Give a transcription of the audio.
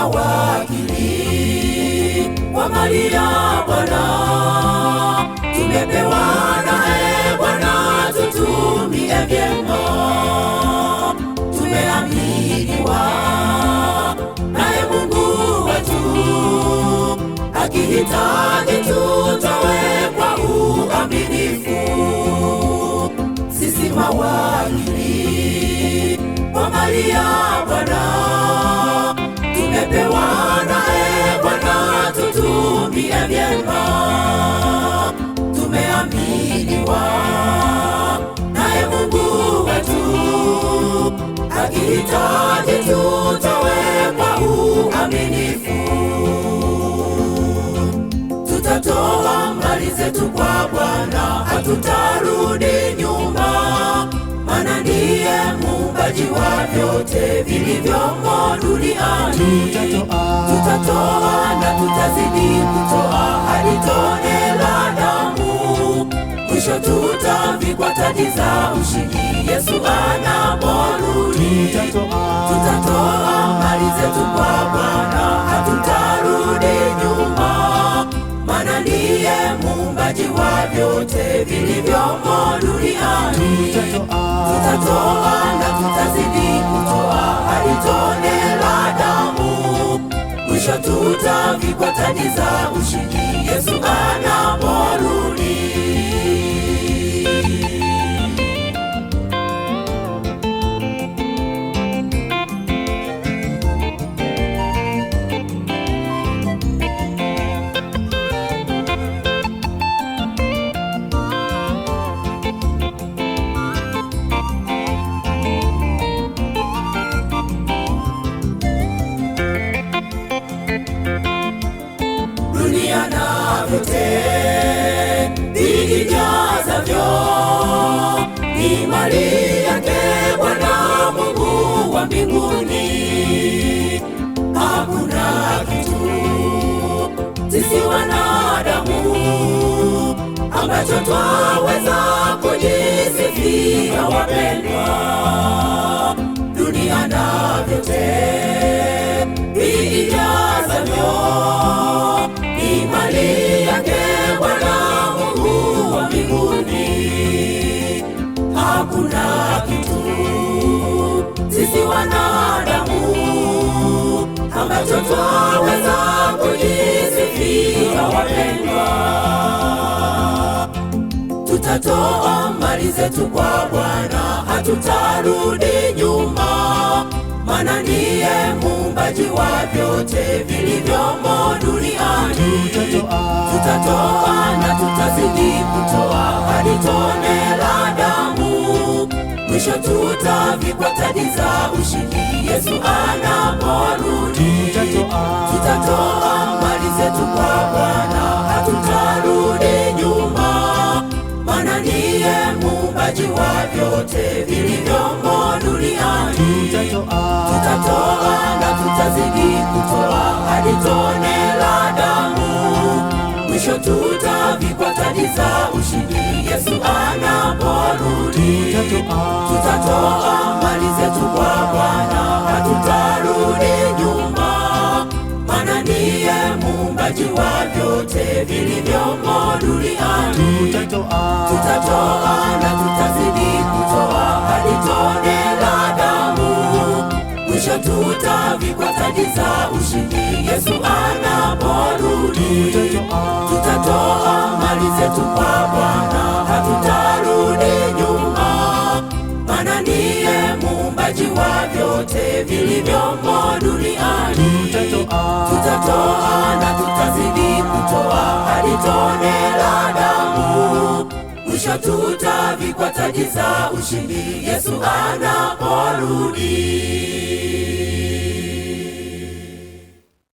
mawakili wa mali ya Bwana, tumepewa naye Bwana tutumie vyema. Tumeaminiwa naye Mungu wetu, akihitaji tutoe kwa uaminifu. Sisi mawakili wa mali ya Bwana, tumepewa naye Bwana tutumie vyema. Tumeaminiwa naye Mungu wetu, akihitaji tutoe kwa uaminifu. Tutatoa mali zetu kwa Bwana, hatutarudi nyuma, maana ndiye muumbaji wa vyote vilivyomo duniani. Tutatoa na tutazidi kutoa hadi tone la damu, mwisho tutavikwa taji za ushindi Yesu anaporudi. Tutatoa mali zetu kwa Bwana, hatutarudi nyuma, maana ndiye muumbaji wa vyote vilivyomo duniani. Tutatoa na tutazidi kutoa hadi tone la damu, mwisho tutavikwa taji za ushindi Yesu anaporudi. Dunia na vyote vijazavyo ni mali yake Bwana Mungu wa mbinguni. Hakuna kitu sisi wanadamu ambacho twaweza kujisifia, wapendwa. Dunia na vyote vijazavyo ni mali yake Bwana Mungu wa mbinguni. Hakuna kitu sisi wanadamu ambacho twaweza kujisifia, wapendwa. Tutatoa mali zetu kwa Bwana, hatutarudi nyuma, maana ndiye muumbaji wa vyote vilivyomo duniani. Tutatoa na tutazidi kutoa hadi tone la damu, mwisho tutavikwa taji za ushindi Yesu anaporudi. Tutatoa mali zetu kwa Bwana, hatutarudi nyuma, maana ndiye muumbaji wa vyote vilivyomo duniani. Tutatoa na tutazidi kutoa hadi tone la damu, mwisho tutavikwa taji za ushindi Yesu anaporudi. Tutatoa mali zetu kwa Bwana, hatutarudi nyuma, maana ndiye muumbaji wa vyote vilivyomo duniani. Tutatoa na tutazidi kutoa hadi tone la damu, mwisho tutavikwa taji za ushindi Yesu anaporudi. Tutatoa mali zetu kwa Bwana, hatutarudi nyuma, maana ndiye muumbaji wa vyote vilivyomo duniani. Tutatoa na tutazidi kutoa hadi tone la damu, mwisho tutavikwa taji za ushindi Yesu anaporudi.